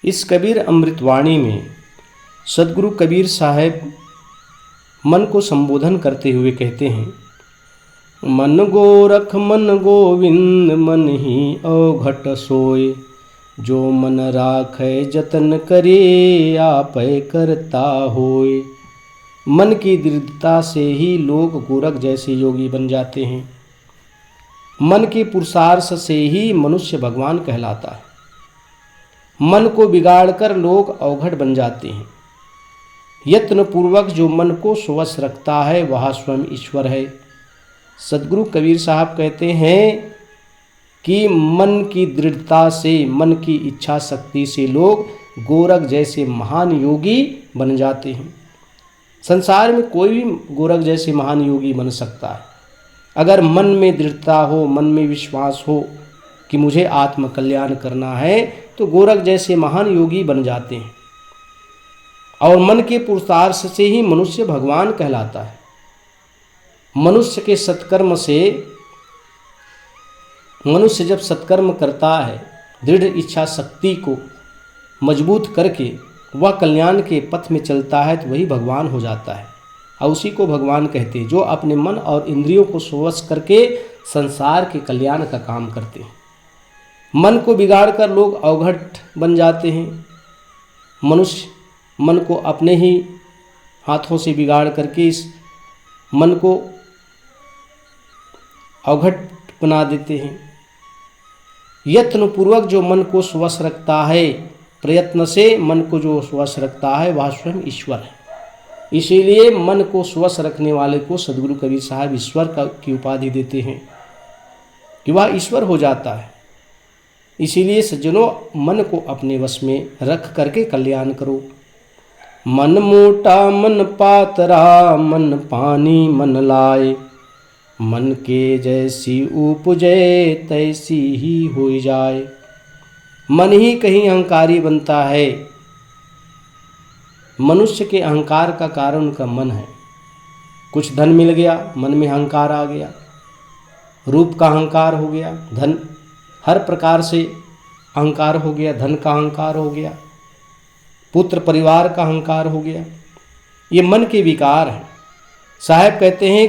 इस कबीर अमृतवाणी में सदगुरु कबीर साहब मन को संबोधन करते हुए कहते हैं, मन गोरख मन गोविंद मन ही अवघट सोए, जो मन राखे जतन करे आपै करता होए। मन की दृढ़ता से ही लोग गोरख जैसे योगी बन जाते हैं। मन के पुरुषार्थ से ही मनुष्य भगवान कहलाता है। मन को बिगाड़कर लोग अवघड़ बन जाते हैं। यत्न पूर्वक जो मन को स्वश रखता है वह स्वयं ईश्वर है। सदगुरु कबीर साहब कहते हैं कि मन की दृढ़ता से, मन की इच्छा शक्ति से लोग गोरख जैसे महान योगी बन जाते हैं। संसार में कोई भी गोरख जैसे महान योगी बन सकता है अगर मन में दृढ़ता हो, मन में विश्वास हो कि मुझे आत्म कल्याण करना है, तो गोरख जैसे महान योगी बन जाते हैं। और मन के पुरुषार्थ से ही मनुष्य भगवान कहलाता है। मनुष्य के सत्कर्म से, मनुष्य जब सत्कर्म करता है, दृढ़ इच्छा शक्ति को मजबूत करके वह कल्याण के पथ में चलता है, तो वही भगवान हो जाता है। और उसी को भगवान कहते हैं जो अपने मन और इंद्रियों को स्वश करके संसार के कल्याण का काम करते हैं। मन को बिगाड़कर लोग अवघड़ बन जाते हैं। मनुष्य मन को अपने ही हाथों से बिगाड़ करके इस मन को अवघड़ बना देते हैं। यत्न पूर्वक जो मन को स्वश रखता है, प्रयत्न से मन को जो स्वश रखता है वह स्वयं ईश्वर है। इसीलिए मन को स्वश रखने वाले को सदगुरु कबीर साहब ईश्वर की उपाधि देते हैं कि वह ईश्वर हो जाता है। इसीलिए सज्जनों, मन को अपने वश में रख करके कल्याण करो। मन मोटा मन पातरा, मन पानी मन लाए, मन के जैसी उपजे तैसी ही हो जाए। मन ही कहीं अहंकारी बनता है। मनुष्य के अहंकार का कारण उनका मन है। कुछ धन मिल गया, मन में अहंकार आ गया, रूप का अहंकार हो गया, धन हर प्रकार से अहंकार हो गया, धन का अहंकार हो गया, पुत्र परिवार का अहंकार हो गया। ये मन के विकार हैं। साहब कहते हैं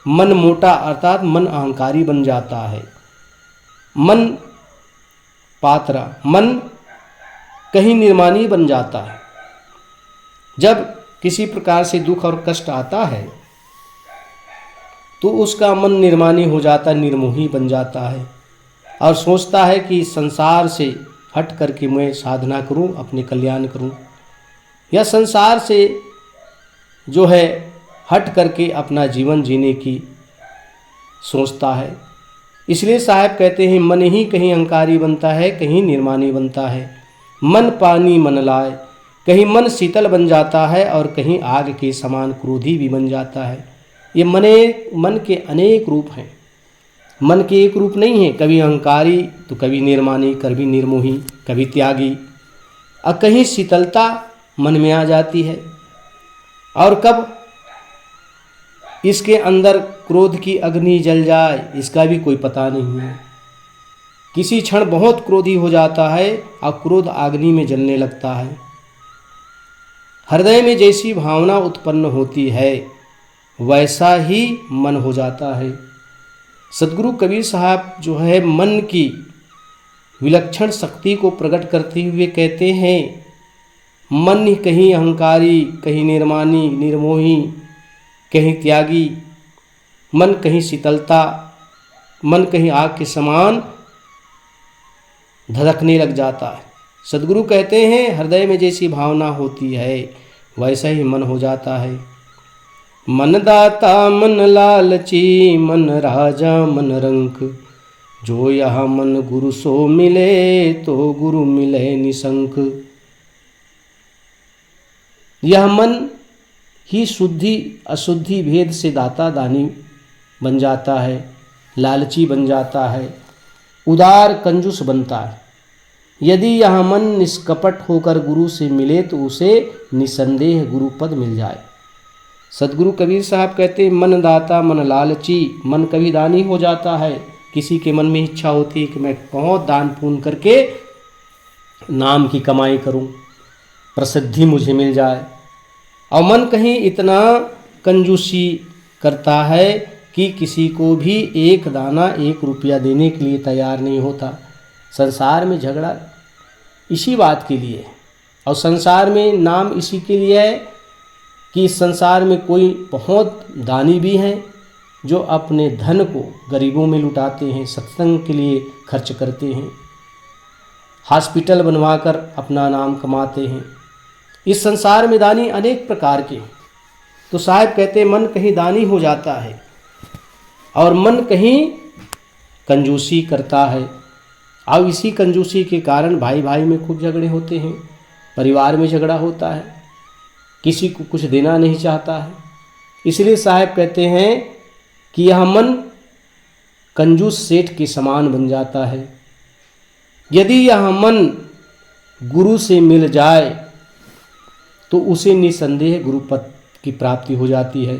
मन मोटा अर्थात मन अहंकारी बन जाता है। मन पात्रा, मन कहीं निर्माणी बन जाता है। जब किसी प्रकार से दुख और कष्ट आता है तो उसका मन निर्माणी हो जाता है, निर्मोही बन जाता है और सोचता है कि संसार से हट करके मैं साधना करूं, अपने कल्याण करूं, या संसार से जो है हट करके अपना जीवन जीने की सोचता है। इसलिए साहब कहते हैं मन ही कहीं अहंकारी बनता है, कहीं निर्माणी बनता है। मन पानी मन लाए, कहीं मन शीतल बन जाता है और कहीं आग के समान क्रोधी भी बन जाता है। ये मन के अनेक रूप हैं। मन के एक रूप नहीं है, कभी अहंकारी तो कभी निर्माणी, कभी निर्मोही, कभी त्यागी, और कहीं शीतलता मन में आ जाती है और कब इसके अंदर क्रोध की अग्नि जल जाए इसका भी कोई पता नहीं है। किसी क्षण बहुत क्रोधी हो जाता है और क्रोध अग्नि में जलने लगता है। हृदय में जैसी भावना उत्पन्न होती है वैसा ही मन हो जाता है। सदगुरु कबीर साहब जो है मन की विलक्षण शक्ति को प्रकट करते हुए कहते हैं मन कहीं अहंकारी, कहीं निर्माणी निर्मोही, कहीं त्यागी, मन कहीं शीतलता, मन कहीं आग के समान धधकने लग जाता है। सदगुरु कहते हैं हृदय में जैसी भावना होती है वैसा ही मन हो जाता है। मन दाता मन लालची, मन राजा मन रंक, जो यह मन गुरु सो मिले तो गुरु मिले निशंक। यह मन ही शुद्धि अशुद्धि भेद से दाता दानी बन जाता है, लालची बन जाता है, उदार कंजूस बनता है। यदि यह मन निष्कपट होकर गुरु से मिले तो उसे निसंदेह गुरु पद मिल जाए। सदगुरु कबीर साहब कहते हैं मन दाता मन लालची। मन कभी दानी हो जाता है, किसी के मन में इच्छा होती है कि मैं बहुत दान पुण्य करके नाम की कमाई करूं, प्रसिद्धि मुझे मिल जाए। और मन कहीं इतना कंजूसी करता है कि किसी को भी एक दाना, एक रुपया देने के लिए तैयार नहीं होता। संसार में झगड़ा इसी बात के लिए है, और संसार में नाम इसी के लिए है कि इस संसार में कोई बहुत दानी भी हैं जो अपने धन को गरीबों में लुटाते हैं, सत्संग के लिए खर्च करते हैं, हॉस्पिटल बनवाकर अपना नाम कमाते हैं। इस संसार में दानी अनेक प्रकार के। तो साहब कहते हैं मन कहीं दानी हो जाता है और मन कहीं कंजूसी करता है। अब इसी कंजूसी के कारण भाई भाई में खूब झगड़े होते हैं, परिवार में झगड़ा होता है, किसी को कुछ देना नहीं चाहता है। इसलिए साहब कहते हैं कि यह मन कंजूस सेठ के समान बन जाता है। यदि यह मन गुरु से मिल जाए तो उसे निसंदेह गुरुपद की प्राप्ति हो जाती है।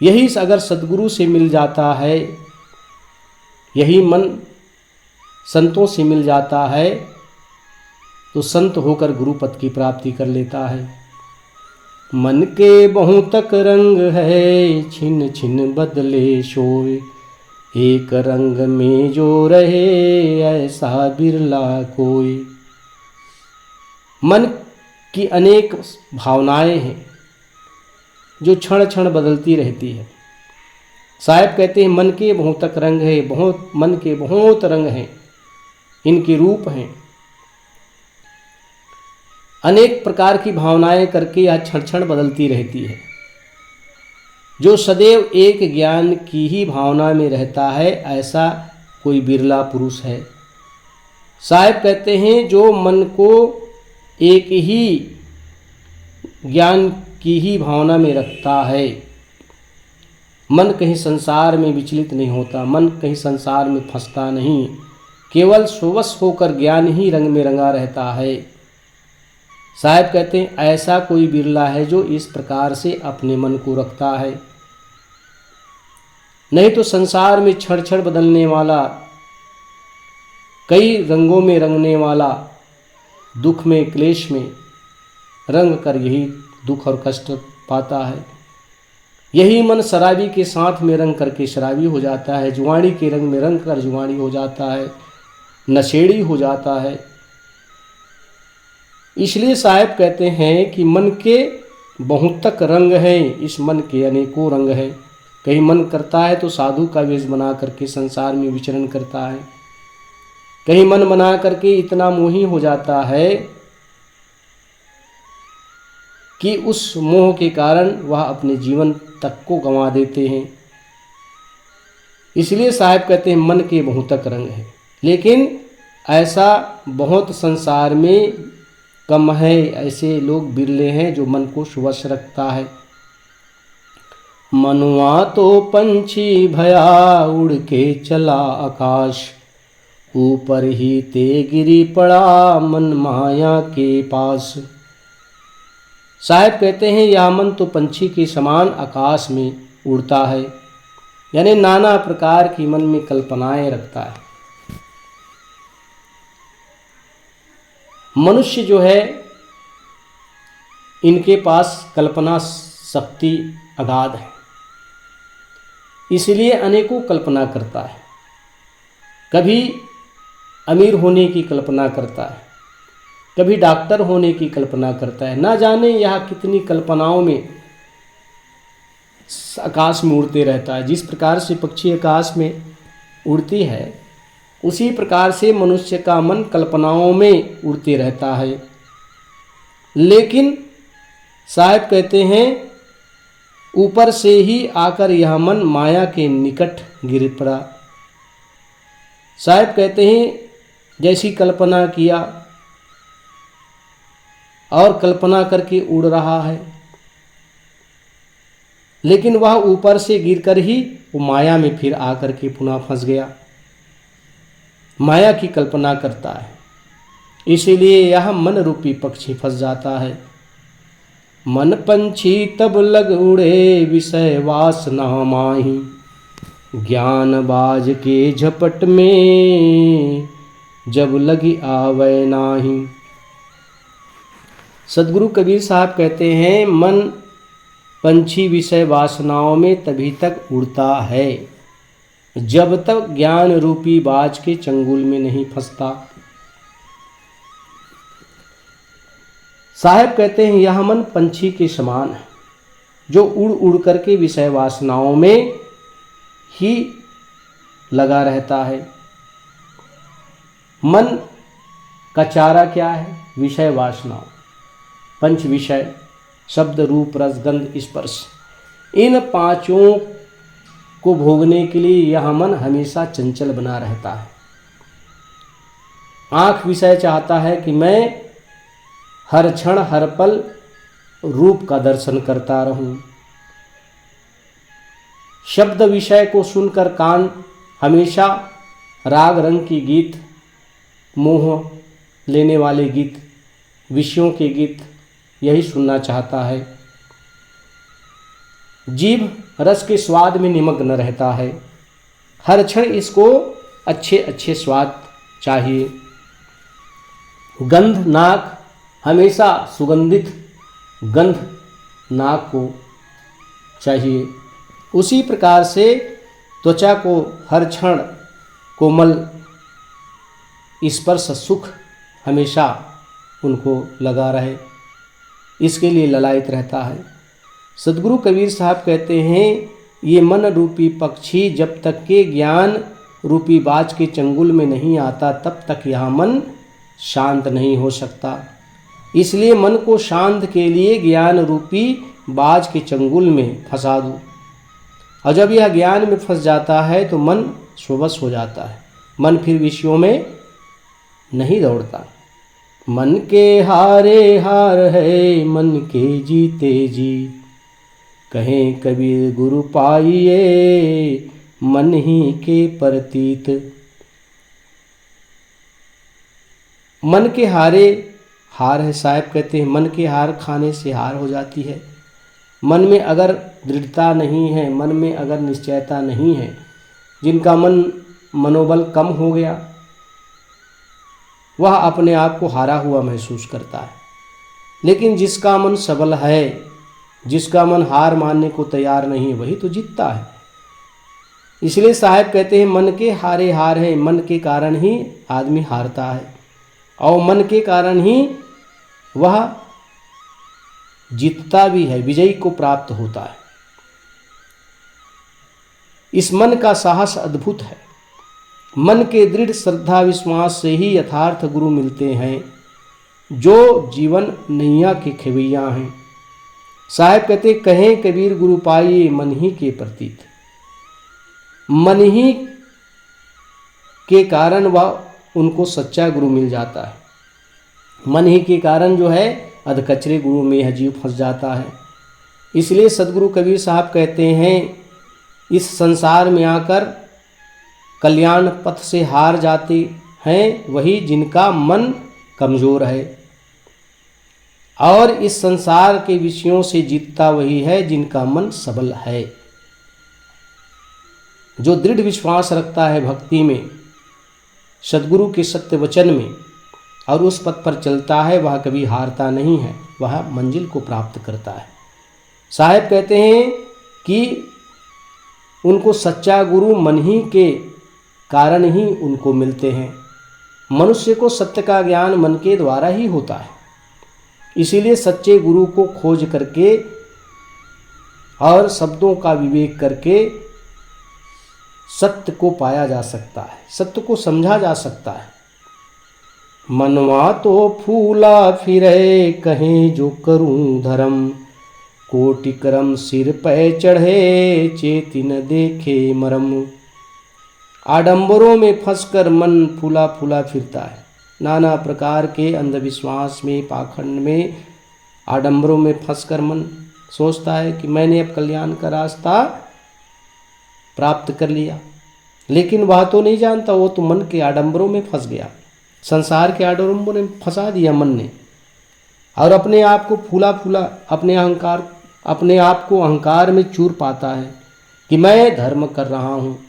यही अगर सद्गुरु से मिल जाता है, यही मन संतों से मिल जाता है तो संत होकर गुरुपद की प्राप्ति कर लेता है। मन के बहुतक रंग है, छिन छिन बदले सोए, एक रंग में जो रहे ऐसा बिरला कोई। मन की अनेक भावनाएं हैं जो क्षण क्षण बदलती रहती है। साहब कहते हैं मन के बहुतक रंग है, मन के बहुत रंग हैं, इनके रूप हैं। अनेक प्रकार की भावनाएं करके यह क्षण क्षण बदलती रहती है। जो सदैव एक ज्ञान की ही भावना में रहता है ऐसा कोई बिरला पुरुष है। साहब कहते हैं जो मन को एक ही ज्ञान की ही भावना में रखता है, मन कहीं संसार में विचलित नहीं होता, मन कहीं संसार में फंसता नहीं, केवल स्ववश होकर ज्ञान ही रंग में रंगा रहता है। साहब कहते हैं ऐसा कोई बिरला है जो इस प्रकार से अपने मन को रखता है। नहीं तो संसार में क्षण क्षण बदलने वाला, कई रंगों में रंगने वाला, दुख में क्लेश में रंग कर यही दुख और कष्ट पाता है। यही मन शराबी के साथ में रंग करके शराबी हो जाता है, जुआड़ी के रंग में रंग कर जुआड़ी हो जाता है, नशेड़ी हो जाता है। इसलिए साहब कहते हैं कि मन के बहुतक रंग हैं, इस मन के अनेकों रंग हैं। कहीं मन करता है तो साधु का वेश बना करके संसार में विचरण करता है, कहीं मन बना करके इतना मोही हो जाता है कि उस मोह के कारण वह अपने जीवन तक को गंवा देते हैं। इसलिए साहब कहते हैं मन के बहुतक रंग है, लेकिन ऐसा बहुत संसार में कम है, ऐसे लोग बिरले हैं जो मन को वश रखता है। मनुआ तो पंछी भया उड़ के चला आकाश, ऊपर ही ते गिरी पड़ा मन माया के पास। साहब कहते हैं यह मन तो पंछी के समान आकाश में उड़ता है, यानी नाना प्रकार की मन में कल्पनाएं रखता है। मनुष्य जो है इनके पास कल्पना शक्ति अगाध है, इसलिए अनेकों कल्पना करता है। कभी अमीर होने की कल्पना करता है, कभी डॉक्टर होने की कल्पना करता है। ना जाने यह कितनी कल्पनाओं में आकाश में उड़ते रहता है। जिस प्रकार से पक्षी आकाश में उड़ती है, उसी प्रकार से मनुष्य का मन कल्पनाओं में उड़ते रहता है। लेकिन साहब कहते हैं ऊपर से ही आकर यह मन माया के निकट गिर पड़ा। साहब कहते हैं जैसी कल्पना किया और कल्पना करके उड़ रहा है, लेकिन वह ऊपर से गिरकर ही वो माया में फिर आकर के पुनः फंस गया। माया की कल्पना करता है, इसीलिए यह मन रूपी पक्षी फंस जाता है। मन पंछी तब लग उड़े विषय वासना माही, ज्ञान बाज के झपट में जब लगी आवे नाही। सदगुरु कबीर साहब कहते हैं, मन पंछी विषय वासनाओं में तभी तक उड़ता है जब तक ज्ञान रूपी बाज के चंगुल में नहीं फंसता। साहब कहते हैं, यह मन पंछी के समान है जो उड़ उड़ करके विषय वासनाओं में ही लगा रहता है। मन का चारा क्या है? विषय वासनाओं, पंच विषय, शब्द रूप रस गंध स्पर्श, इन पांचों को भोगने के लिए यह मन हमेशा चंचल बना रहता है। आंख विषय चाहता है कि मैं हर क्षण हर पल रूप का दर्शन करता रहूं। शब्द विषय को सुनकर कान हमेशा राग रंग की गीत, मोह लेने वाले गीत, विषयों के गीत यही सुनना चाहता है। जीभ रस के स्वाद में निमग्न रहता है, हर क्षण इसको अच्छे अच्छे स्वाद चाहिए। गंध, नाक हमेशा सुगंधित गंध नाक को चाहिए। उसी प्रकार से त्वचा को हर क्षण कोमल स्पर्श सुख हमेशा उनको लगा रहे, इसके लिए ललायित रहता है। सदगुरु कबीर साहब कहते हैं, ये मन रूपी पक्षी जब तक के ज्ञान रूपी बाज के चंगुल में नहीं आता तब तक यह मन शांत नहीं हो सकता। इसलिए मन को शांत के लिए ज्ञान रूपी बाज के चंगुल में फंसा दूं, और जब यह ज्ञान में फंस जाता है तो मन स्ववश हो जाता है, मन फिर विषयों में नहीं दौड़ता। मन के हारे हार है, मन के जीते जीत, कहें कबीर गुरु पाइए मन ही के प्रतीत। मन के हारे हार है, साहब कहते हैं, मन के हार खाने से हार हो जाती है। मन में अगर दृढ़ता नहीं है, मन में अगर निश्चयता नहीं है, जिनका मनोबल कम हो गया, वह अपने आप को हारा हुआ महसूस करता है। लेकिन जिसका मन सबल है, जिसका मन हार मानने को तैयार नहीं है, वही तो जीतता है। इसलिए साहब कहते हैं, मन के हारे हार है, मन के कारण ही आदमी हारता है और मन के कारण ही वह जीतता भी है, विजयी को प्राप्त होता है। इस मन का साहस अद्भुत है। मन के दृढ़ श्रद्धा विश्वास से ही यथार्थ गुरु मिलते हैं जो जीवन नैया के खेवैया हैं। साहब कहते, कहें कबीर गुरु पाइए मन ही के प्रतीत। मन ही के कारण वह उनको सच्चा गुरु मिल जाता है। मन ही के कारण जो है अधकचरे गुरु में यह जीव फंस जाता है। इसलिए सदगुरु कबीर साहब कहते हैं, इस संसार में आकर कल्याण पथ से हार जाते हैं वही जिनका मन कमज़ोर है, और इस संसार के विषयों से जीतता वही है जिनका मन सबल है। जो दृढ़ विश्वास रखता है भक्ति में, सद्गुरु के सत्य वचन में, और उस पथ पर चलता है, वह कभी हारता नहीं है, वह मंजिल को प्राप्त करता है। साहब कहते हैं कि उनको सच्चा गुरु मन ही के कारण ही उनको मिलते हैं। मनुष्य को सत्य का ज्ञान मन के द्वारा ही होता है। इसीलिए सच्चे गुरु को खोज करके और शब्दों का विवेक करके सत्य को पाया जा सकता है, सत्य को समझा जा सकता है। मनवा तो फूला फिरे, कहें जो करूं धर्म, कोटि करम सिर पे चढ़े, चेति न देखे मरम। आडंबरों में फंसकर मन फूला फूला फिरता है। नाना प्रकार के अंधविश्वास में, पाखंड में, आडंबरों में फंसकर मन सोचता है कि मैंने अब कल्याण का रास्ता प्राप्त कर लिया, लेकिन वह तो नहीं जानता, वो तो मन के आडंबरों में फंस गया, संसार के आडंबरों में फंसा दिया मन ने, और अपने आप को फूला फूला, अपने आप को अहंकार में चूर पाता है कि मैं धर्म कर रहा हूँ।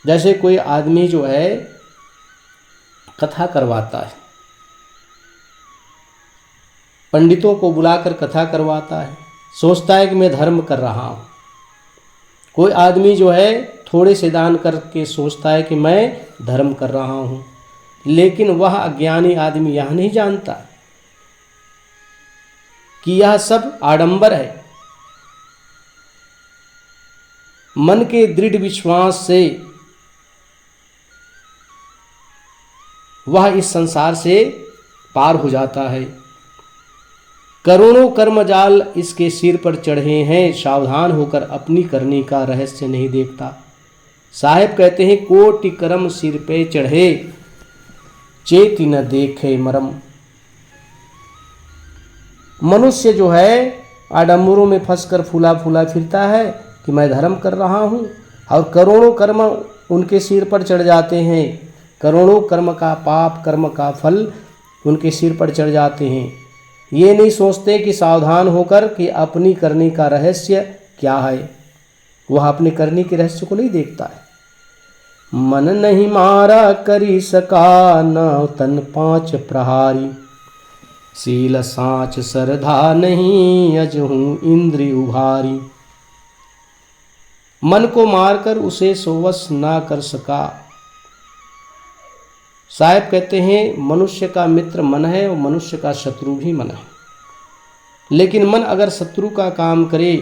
जैसे कोई आदमी जो है कथा करवाता है, पंडितों को बुलाकर कथा करवाता है, सोचता है कि मैं धर्म कर रहा हूँ। कोई आदमी जो है थोड़े से दान करके सोचता है कि मैं धर्म कर रहा हूँ, लेकिन वह अज्ञानी आदमी यह नहीं जानता कि यह सब आडंबर है। मन के दृढ़ विश्वास से वह इस संसार से पार हो जाता है। करोड़ों कर्मजाल इसके सिर पर चढ़े हैं, सावधान होकर अपनी करनी का रहस्य नहीं देखता। साहेब कहते हैं, कोटि कर्म सिर पे चढ़े, चेति न देखे मरम। मनुष्य जो है आडंबरों में फंसकर फूला फूला फिरता है कि मैं धर्म कर रहा हूँ, और करोड़ों कर्म उनके सिर पर चढ़ जाते हैं। करोड़ों कर्म का पाप, कर्म का फल उनके सिर पर चढ़ जाते हैं। ये नहीं सोचते कि सावधान होकर कि अपनी करनी का रहस्य क्या है। वह अपनी करनी के रहस्य को नहीं देखता है। मन नहीं मारा करी सका, न तन पांच प्रहारी, सील साँच सरधा नहीं, अजहूँ इंद्रिय उभारी। मन को मारकर उसे सोवश ना कर सका। साहेब कहते हैं, मनुष्य का मित्र मन है और मनुष्य का शत्रु भी मन है। लेकिन मन अगर शत्रु का काम करे,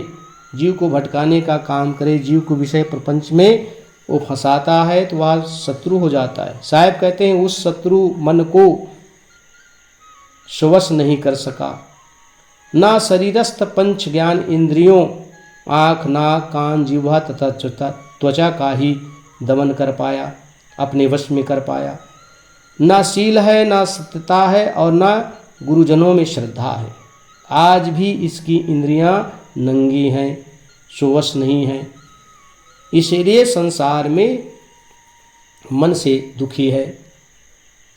जीव को भटकाने का काम करे, जीव को विषय प्रपंच में वो फंसाता है, तो वह शत्रु हो जाता है। साहेब कहते हैं, उस शत्रु मन को स्वश नहीं कर सका। ना शरीरस्थ पंच ज्ञान इंद्रियों, आँख, नाक, कान, जिह्वा तथा त्वचा का ही दमन कर पाया, अपने वश में कर पाया। ना शील है, ना सत्यता है, और ना गुरुजनों में श्रद्धा है। आज भी इसकी इंद्रियां नंगी हैं, सुवश नहीं हैं। इसलिए संसार में मन से दुखी है।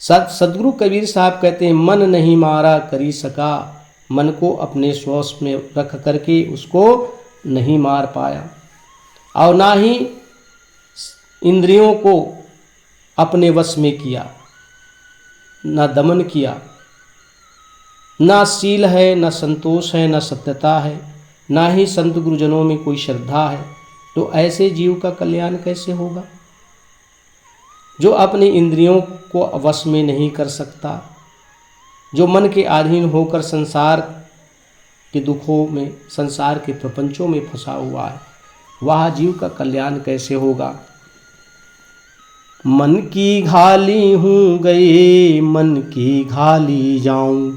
सदगुरु कबीर साहब कहते हैं, मन नहीं मारा करी सका। मन को अपने स्वश में रख करके उसको नहीं मार पाया, और ना ही इंद्रियों को अपने वश में किया, ना दमन किया। ना शील है, ना संतोष है, ना सत्यता है, ना ही संत गुरुजनों में कोई श्रद्धा है। तो ऐसे जीव का कल्याण कैसे होगा, जो अपनी इंद्रियों को वश में नहीं कर सकता, जो मन के अधीन होकर संसार के दुखों में, संसार के प्रपंचों में फंसा हुआ है। वह जीव का कल्याण कैसे होगा। मन की घाली हूँ गए, मन की घाली जाऊं,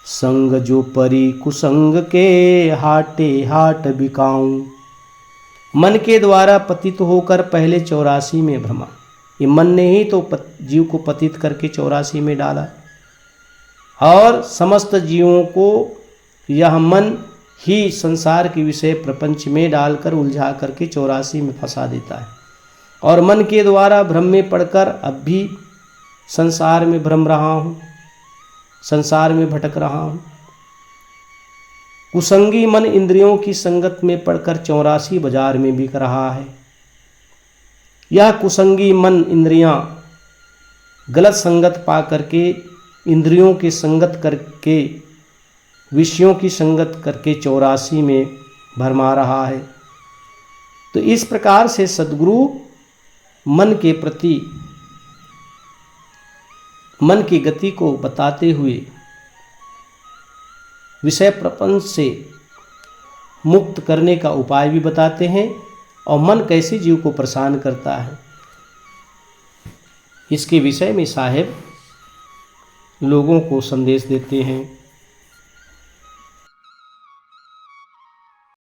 संग जो परी कुसंग के, हाटे हाट बिकाऊं। मन के द्वारा पतित होकर पहले 84 में भ्रमा। ये मन ने ही तो जीव को पतित करके 84 में डाला, और समस्त जीवों को यह मन ही संसार के विषय प्रपंच में डालकर उलझा करके 84 में फंसा देता है। और मन के द्वारा भ्रम में पड़कर अब भी संसार में भ्रम रहा हूँ, संसार में भटक रहा हूँ। कुसंगी मन इंद्रियों की संगत में पड़कर 84 बाजार में बिक रहा है। यह कुसंगी मन इंद्रियां गलत संगत पा करके, इंद्रियों की संगत करके, विषयों की संगत करके 84 में भरमा रहा है। तो इस प्रकार से सद्गुरु मन के प्रति, मन की गति को बताते हुए विषय प्रपंच से मुक्त करने का उपाय भी बताते हैं, और मन कैसे जीव को परेशान करता है इसके विषय में साहेब लोगों को संदेश देते हैं।